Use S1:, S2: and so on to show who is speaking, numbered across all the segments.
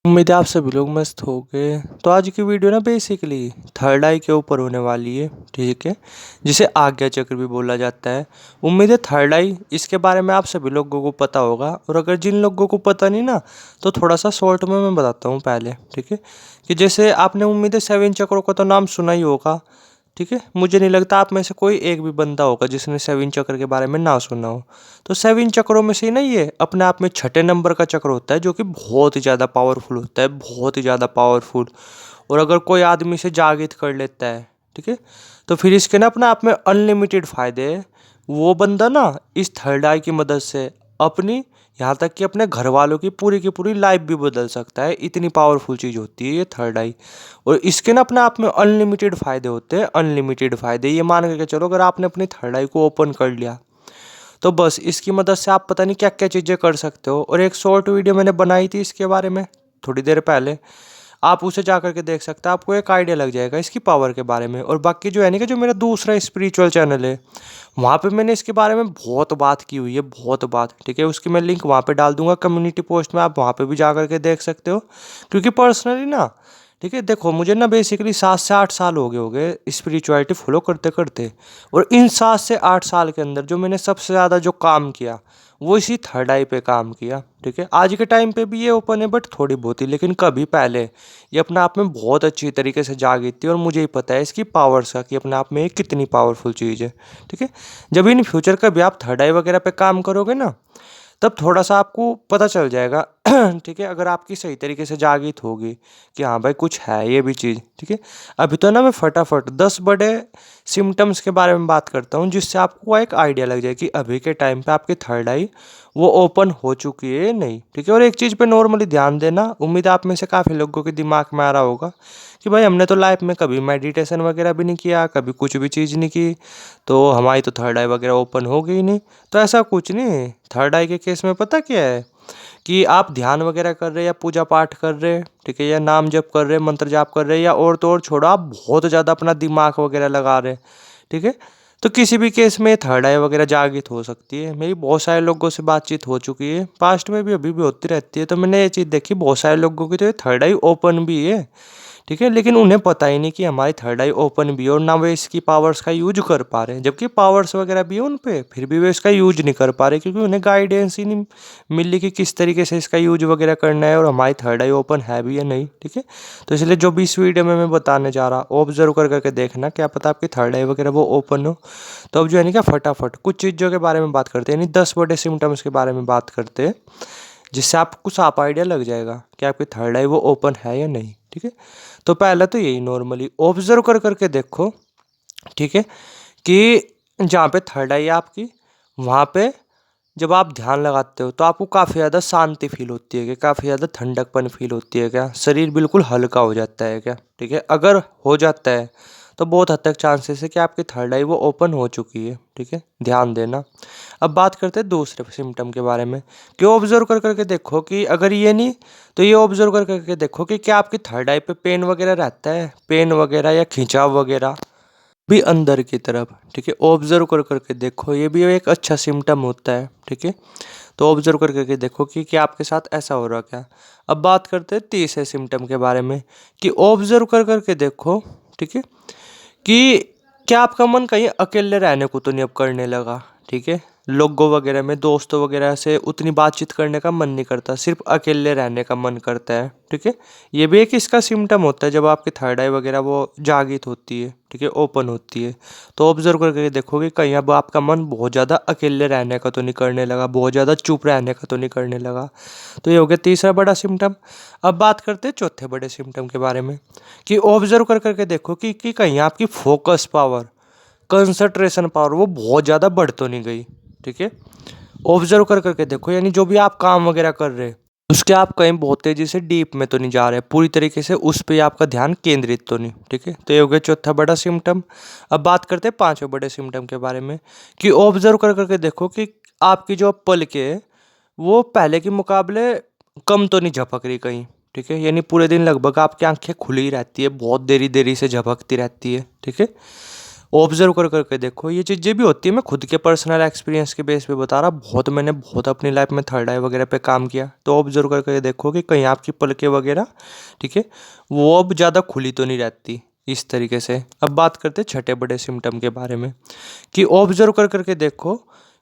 S1: उम्मीद है आप सभी लोग मस्त हो गए। तो आज की वीडियो ना बेसिकली थर्ड आई के ऊपर होने वाली है, ठीक है, जिसे आज्ञा चक्र भी बोला जाता है। उम्मीद है थर्ड आई इसके बारे में आप सभी लोगों को पता होगा, और अगर जिन लोगों को पता नहीं ना, तो थोड़ा सा शॉर्ट में मैं बताता हूँ पहले, ठीक है। कि जैसे आपने उम्मीद है 7 चक्रों का तो नाम सुना ही होगा, ठीक है। मुझे नहीं लगता आप में से कोई एक भी बंदा होगा जिसने 7 चक्र के बारे में ना सुना हो। तो 7 चक्रों में से ही ना ये अपने आप में छठे नंबर का चक्र होता है, जो कि बहुत ही ज़्यादा पावरफुल होता है, बहुत ही ज़्यादा पावरफुल। और अगर कोई आदमी से जागृत कर लेता है, ठीक है, तो फिर इसके ना अपने आप में अनलिमिटेड फायदे है। वो बंदा ना इस थर्ड आई की मदद से अपनी, यहाँ तक कि अपने घर वालों की पूरी लाइफ भी बदल सकता है। इतनी पावरफुल चीज़ होती है ये थर्ड आई। और इसके ना अपने आप में अनलिमिटेड फ़ायदे होते हैं, अनलिमिटेड फ़ायदे। ये मान के चलो, अगर आपने अपनी थर्ड आई को ओपन कर लिया तो बस इसकी मदद से आप पता नहीं क्या क्या चीज़ें कर सकते हो। और एक शॉर्ट वीडियो मैंने बनाई थी इसके बारे में थोड़ी देर पहले, आप उसे जा करके देख सकते हैं, आपको एक आइडिया लग जाएगा इसकी पावर के बारे में। और बाकी जो है ना, कि जो मेरा दूसरा स्पिरिचुअल चैनल है, वहाँ पे मैंने इसके बारे में बहुत बात की हुई है, बहुत बात, ठीक है। उसकी मैं लिंक वहाँ पे डाल दूंगा कम्युनिटी पोस्ट में, आप वहाँ पे भी जा करके देख सकते हो। क्योंकि पर्सनली ना, ठीक है, देखो मुझे ना बेसिकली 7 से 8 साल हो गए स्पिरिचुअलिटी फॉलो करते करते। और इन 7 से 8 साल के अंदर जो मैंने सबसे ज़्यादा जो काम किया, वो इसी थर्ड आई पे काम किया, ठीक है। आज के टाइम पे भी ये ओपन है, बट थोड़ी बहुत ही, लेकिन कभी पहले ये अपने आप में बहुत अच्छी तरीके से जागी थी। और मुझे ही पता है इसकी पावर्स का, कि अपने आप में ये कितनी पावरफुल चीज़ है, ठीक है। जब इन फ्यूचर कभी आप थर्ड आई वगैरह पे काम करोगे ना, तब थोड़ा सा आपको पता चल जाएगा ठीक है, अगर आपकी सही तरीके से जागृत होगी कि हाँ भाई कुछ है ये भी चीज़, ठीक है। अभी तो ना मैं फटाफट 10 बड़े सिम्टम्स के बारे में बात करता हूँ, जिससे आपको एक आइडिया लग जाए कि अभी के टाइम पे आपकी थर्ड आई वो ओपन हो चुकी है या नहीं, ठीक है। और एक चीज़ पे नॉर्मली ध्यान देना, उम्मीद है आप में से काफ़ी लोगों के दिमाग में आ रहा होगा कि भाई हमने तो लाइफ में कभी मेडिटेशन वगैरह भी नहीं किया, कभी कुछ भी चीज़ नहीं की, तो हमारी तो थर्ड आई वगैरह ओपन हो गई नहीं। तो ऐसा कुछ नहीं, थर्ड आई के केस में पता क्या है, कि आप ध्यान वगैरह कर रहे हैं या पूजा पाठ कर रहे हैं, ठीक है, या नाम जप कर रहे हैं, मंत्र जाप कर रहे हैं, या और तो और छोड़ो, आप बहुत ज़्यादा अपना दिमाग वगैरह लगा रहे हैं, ठीक है, तो किसी भी केस में थर्ड आई वगैरह जागृत हो सकती है। मेरी बहुत सारे लोगों से बातचीत हो चुकी है, पास्ट में भी, अभी भी होती रहती है। तो मैंने ये चीज़ देखी, बहुत सारे लोगों की तो ये थर्ड आई ओपन भी है, ठीक है, लेकिन उन्हें पता ही नहीं कि हमारी थर्ड आई ओपन भी है, और ना वे इसकी पावर्स का यूज कर पा रहे हैं। जबकि पावर्स वगैरह भी है उन पे, फिर भी वे इसका यूज नहीं कर पा रहे, क्योंकि उन्हें गाइडेंस ही नहीं मिली कि किस तरीके से इसका यूज वगैरह करना है, और हमारी थर्ड आई ओपन है भी या नहीं, ठीक है। तो इसलिए जो भी इस वीडियो में मैं बताने जा रहा, ऑब्जर्व कर करके देखना, क्या पता आपकी थर्ड आई वगैरह वो ओपन हो। तो अब जो है ना, क्या फटाफट कुछ चीज़ों के बारे में बात करते हैं, यानी 10 बड़े सिम्टम्स के बारे में बात करते हैं, जिससे आपको कुछ आप आइडिया लग जाएगा कि आपकी थर्ड आई वो ओपन है या नहीं, ठीक है। तो पहला तो यही, नॉर्मली ऑब्जर्व कर करके देखो, ठीक है, कि जहाँ पे थर्ड आई है आपकी, वहाँ पे जब आप ध्यान लगाते हो तो आपको काफ़ी ज़्यादा शांति फील होती है क्या, काफ़ी ज़्यादा ठंडकपन फील होती है क्या, शरीर बिल्कुल हल्का हो जाता है क्या, ठीक है। अगर हो जाता है तो बहुत हद तक चांसेस है कि आपकी थर्ड आई वो ओपन हो चुकी है, ठीक है, ध्यान देना। अब बात करते हैं दूसरे सिम्टम के बारे में, कि ऑब्जर्व कर करके देखो कि अगर ये नहीं, तो ये ऑब्जर्व कर करके देखो कि क्या आपकी थर्ड आई पे पेन वगैरह रहता है, पेन वगैरह या खिंचाव वगैरह भी अंदर की तरफ, ठीक है। ऑब्जर्व कर करके देखो, ये भी एक अच्छा सिम्टम होता है, ठीक है। तो ऑब्जर्व कर करके देखो कि क्या आपके साथ ऐसा हो रहा क्या। अब बात करते हैं तीसरे सिम्टम के बारे में, कि ऑब्जर्व कर करके देखो, ठीक है, कि क्या आपका मन कहीं अकेले रहने को तो नहीं अब करने लगा, ठीक है। लोगों वगैरह में, दोस्तों वगैरह से उतनी बातचीत करने का मन नहीं करता, सिर्फ अकेले रहने का मन करता है, ठीक है। ये भी एक इसका सिम्टम होता है जब आपकी थर्ड आई वगैरह वो जागृत होती है, ठीक है, ओपन होती है। तो ऑब्जर्व करके देखोगे कहीं अब आपका मन बहुत ज़्यादा अकेले रहने का तो नहीं करने लगा, बहुत ज़्यादा चुप रहने का तो नहीं करने लगा। तो ये हो गया तीसरा बड़ा सिम्टम। अब बात करते हैं चौथे बड़े सिम्टम के बारे में, कि ऑब्जर्व कर करके देखो कि कहीं आपकी फोकस पावर, कंसंट्रेशन पावर वो बहुत ज़्यादा बढ़ तो नहीं गई, ठीक है। ऑब्जर्व कर करके देखो, यानी जो भी आप काम वगैरह कर रहे हैं उसके आप कहीं बहुत तेज़ी से डीप में तो नहीं जा रहे, पूरी तरीके से उस पे आपका ध्यान केंद्रित तो नहीं, ठीक है। तो ये हो गया चौथा बड़ा सिम्टम। अब बात करते हैं पांचवें बड़े सिम्टम के बारे में, कि ऑब्जर्व कर करके देखो कि आपकी जो पलकें है वो पहले के मुकाबले कम तो नहीं झपक रही कहीं, ठीक है। यानी पूरे दिन लगभग आपकी आंखें खुली ही रहती है, बहुत देरी देरी से झपकती रहती है, ठीक है। ऑब्जर्व कर करके देखो, ये चीज़ें भी होती है। मैं खुद के पर्सनल एक्सपीरियंस के बेस पे बता रहा, मैंने बहुत अपनी लाइफ में थर्ड आई वगैरह पे काम किया। तो ऑब्जर्व करके देखो कि कहीं आपकी पलकें वगैरह, ठीक है, वो अब ज़्यादा खुली तो नहीं रहती इस तरीके से। अब बात करते हैं छठे बड़े सिम्टम के बारे में, कि ऑब्जर्व कर करके देखो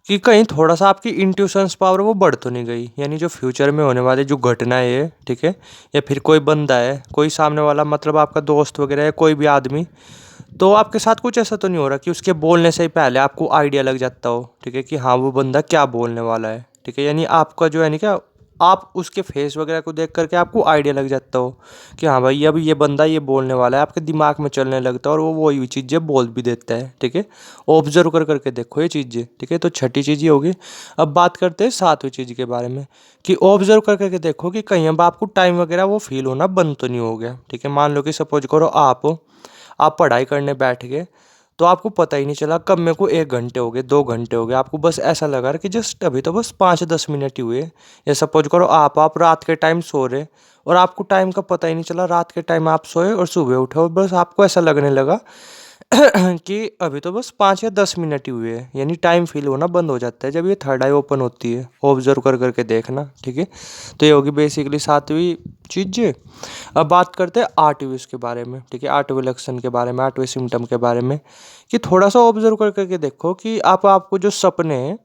S1: कि कहीं थोड़ा सा आपकी इंट्यूशंस पावर वो बढ़ तो नहीं गई। यानी जो फ्यूचर में होने वाली जो घटनाएं है, ठीक है, या फिर कोई बंदा है, कोई सामने वाला, मतलब आपका दोस्त वगैरह है, कोई भी आदमी, तो आपके साथ कुछ ऐसा तो नहीं हो रहा कि उसके बोलने से ही पहले आपको आइडिया लग जाता हो, ठीक है, कि हाँ वो बंदा क्या बोलने वाला है, ठीक है। यानी आपका जो है नहीं क्या, आप उसके फेस वगैरह को देख करके आपको आइडिया लग जाता हो कि हाँ भाई अब ये बंदा ये बोलने वाला है, आपके दिमाग में चलने लगता है और वो वही चीज़ें बोल भी देता है, ठीक है। ऑब्जर्व कर करके देखो ये चीज़ें, ठीक है। तो छठी चीज़ ये होगी। अब बात करते हैं सातवीं चीज़ के बारे में, कि ऑब्जर्व कर करके देखो कि कहीं अब आपको टाइम वगैरह वो फील होना बंद तो नहीं हो गया, ठीक है। मान लो कि सपोज करो आप पढ़ाई करने बैठ गए, तो आपको पता ही नहीं चला कब मेरे को 1 घंटे हो गए, 2 घंटे हो गए। आपको बस ऐसा लगा कि जस्ट अभी तो बस 5-10 मिनट ही हुए। या सपोज करो आप रात के टाइम सो रहे, और आपको टाइम का पता ही नहीं चला, रात के टाइम आप सोए और सुबह उठे, और बस आपको ऐसा लगने लगा कि अभी तो बस 5 या 10 मिनट ही हुए हैं। यानी टाइम फील होना बंद हो जाता है जब ये थर्ड आई ओपन होती है। ऑब्जर्व कर करके देखना, ठीक है। तो ये होगी बेसिकली सातवीं चीज़। अब बात करते हैं आठवीं इसके बारे में, ठीक है, आठवें लक्षण के बारे में, आठवें सिम्टम के बारे में, कि थोड़ा सा ऑब्जर्व कर करके देखो कि आपको जो सपने हैं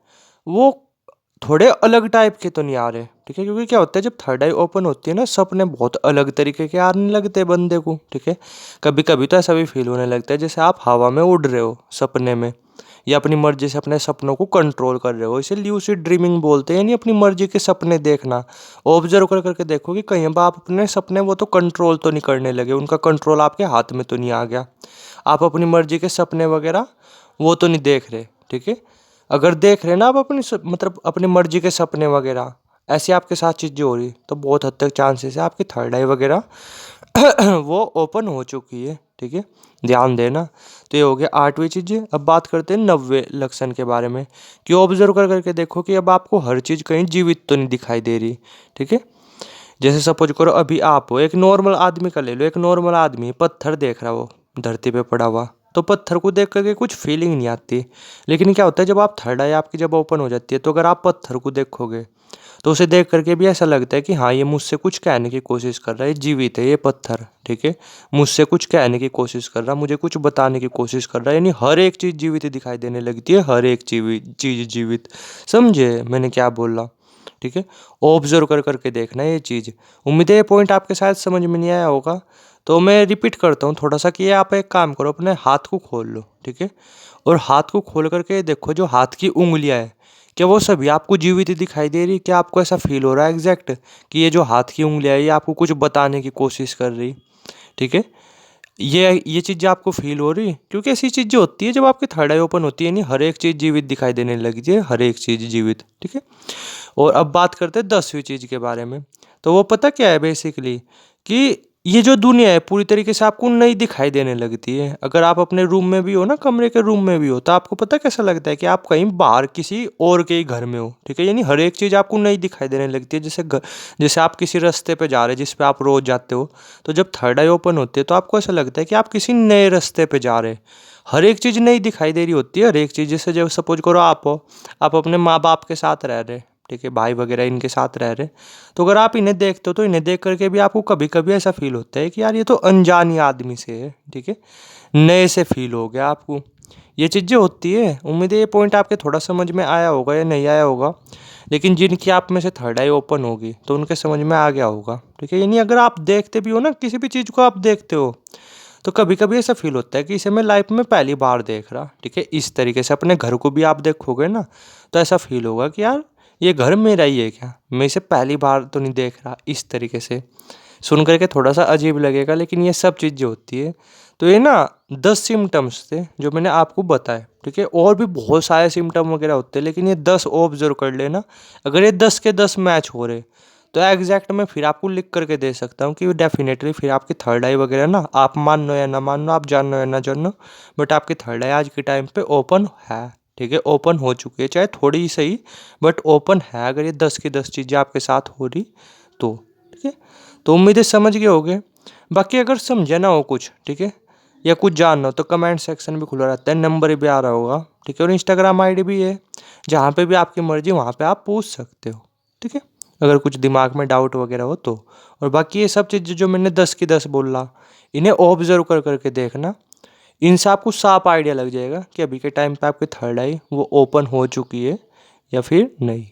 S1: वो थोड़े अलग टाइप के तो नहीं आ रहे, ठीक है। क्योंकि क्या होता है जब थर्ड आई ओपन होती है ना, सपने बहुत अलग तरीके के आने लगते हैं बंदे को, ठीक है। कभी कभी तो ऐसा भी फील होने लगता है जैसे आप हवा में उड़ रहे हो सपने में, या अपनी मर्जी से अपने सपनों को कंट्रोल कर रहे हो। इसे ल्यूसिड ड्रीमिंग बोलते हैं, यानी अपनी मर्जी के सपने देखना। ऑब्जर्व कर करके देखो कि कहीं अब आप अपने सपने वो तो कंट्रोल तो नहीं करने लगे, उनका कंट्रोल आपके हाथ में तो नहीं आ गया, आप अपनी मर्जी के सपने वगैरह वो तो नहीं देख रहे, ठीक है। अगर देख रहे ना आप मतलब अपनी मर्जी के सपने वगैरह, ऐसे आपके साथ चीज़ें हो रही, तो बहुत हद तक चांसेस है आपकी थर्ड आई वगैरह वो ओपन हो चुकी है, ठीक है। ध्यान देना। तो ये हो गया आठवीं चीज़। अब बात करते हैं नब्बे लक्षण के बारे में, कि ऑब्जर्व कर करके देखो कि अब आपको हर चीज़ कहीं जीवित तो नहीं दिखाई दे रही, ठीक है। जैसे सपोज करो अभी आप हो, एक नॉर्मल आदमी का ले लो, एक नॉर्मल आदमी पत्थर देख रहा हो धरती पे पड़ा हुआ, तो पत्थर को देख करके कुछ फीलिंग नहीं आती। लेकिन क्या होता है जब आप थर्ड आई आपकी जब ओपन हो जाती है, तो अगर आप पत्थर को देखोगे तो उसे देख करके भी ऐसा लगता है कि हाँ ये मुझसे कुछ कहने की कोशिश कर रहा है, ये जीवित है ये पत्थर, ठीक है, मुझसे कुछ कहने की कोशिश कर रहा है, मुझे कुछ बताने की कोशिश कर रहा है। यानी हर एक चीज़ जीवित दिखाई देने लगती है, हर एक चीज़ जीवित। समझे मैंने क्या बोला, ठीक है। ऑब्जर्व कर करके देखना ये चीज़। उम्मीद है ये पॉइंट आपके शायद समझ में नहीं आया होगा, तो मैं रिपीट करता हूँ थोड़ा सा, कि आप एक काम करो, अपने हाथ को खोल लो, ठीक है, और हाथ को खोल करके देखो जो हाथ की उंगलियां है, क्या वो सभी आपको जीवित दिखाई दे रही? क्या आपको ऐसा फील हो रहा है एग्जैक्ट कि ये जो हाथ की उंगलियां है ये आपको कुछ बताने की कोशिश कर रही, ठीक है। ये चीज़ें आपको फील हो रही, क्योंकि ऐसी चीज़ें होती है जब आपकी थर्ड आई ओपन होती है, नहीं हर एक चीज़ जीवित दिखाई देने लगती है, हर एक चीज़ जीवित, ठीक है। और अब बात करते हैं 10वीं चीज़ के बारे में। तो वो पता क्या है बेसिकली, कि ये जो दुनिया है पूरी तरीके से आपको नई दिखाई देने लगती है। अगर आप अपने रूम में भी हो ना, कमरे के रूम में भी हो, तो आपको पता कैसा लगता है कि आप कहीं बाहर किसी और के ही घर में हो, ठीक है। यानी हर एक चीज़ आपको नई दिखाई देने लगती है। जैसे आप किसी रास्ते पे जा रहे हैं जिस पे आप रोज़ जाते हो, तो जब थर्ड आई ओपन होती है तो आपको ऐसा लगता है कि आप किसी नए रास्ते पे जा रहे हैं। हर एक चीज़ नई दिखाई दे रही होती है, हर एक चीज़। जैसे जब सपोज करो आप हो, आप अपने माँ बाप के साथ रह रहे, ठीक है, भाई वगैरह इनके साथ रह रहे, तो अगर आप इन्हें देखते हो तो इन्हें देख करके भी आपको कभी कभी ऐसा फील होता है कि यार ये तो अनजानी आदमी से है, ठीक है, नए से फील हो गया आपको। ये चीज़ें होती है। उम्मीद है ये पॉइंट आपके थोड़ा समझ में आया होगा या नहीं आया होगा, लेकिन जिनकी आप में से थर्ड आई ओपन होगी तो उनके समझ में आ गया होगा, ठीक है। यानी अगर आप देखते भी हो ना, किसी भी चीज़ को आप देखते हो, तो कभी कभी ऐसा फील होता है कि इसे मैं लाइफ में पहली बार देख रहा, ठीक है। इस तरीके से अपने घर को भी आप देखोगे ना, तो ऐसा फील होगा कि यार ये घर मेरा ही है क्या, मैं इसे पहली बार तो नहीं देख रहा। इस तरीके से सुन करके थोड़ा सा अजीब लगेगा, लेकिन ये सब चीज़ें होती है। तो ये ना 10 सिम्टम्स थे जो मैंने आपको बताए, ठीक है। और भी बहुत सारे सिम्टम वगैरह होते हैं, लेकिन ये 10 ऑब्जर्व कर लेना। अगर ये 10 के 10 मैच हो रहे, तो एग्जैक्ट मैं फिर आपको लिख करके दे सकता हूँ कि डेफिनेटली फिर आपकी थर्ड आई वगैरह ना, आप मानो या ना मानो, आप जानो या ना जानो, बट आपकी थर्ड आई आज के टाइम पे ओपन है, ठीक है, ओपन हो चुकी है, चाहे थोड़ी ही सही, बट ओपन है। अगर ये 10 की 10 चीज़ें आपके साथ हो रही तो, ठीक है। तो उम्मीद है समझ गए होगे। बाकी अगर समझे ना हो कुछ, ठीक है, या कुछ जानना हो तो कमेंट सेक्शन भी खुला रहता है, नंबर भी आ रहा होगा, ठीक है। और इंस्टाग्राम आईडी भी है, जहाँ पे भी आपकी मर्जी वहाँ पे आप पूछ सकते हो, ठीक है, अगर कुछ दिमाग में डाउट वगैरह हो तो। और बाकी ये सब चीज़ें जो मैंने 10 की 10 बोला, इन्हें ऑब्जर्व कर करके देखना, इनसे आपको साफ आइडिया लग जाएगा कि अभी के टाइम पे आपकी थर्ड आई वो ओपन हो चुकी है या फिर नहीं।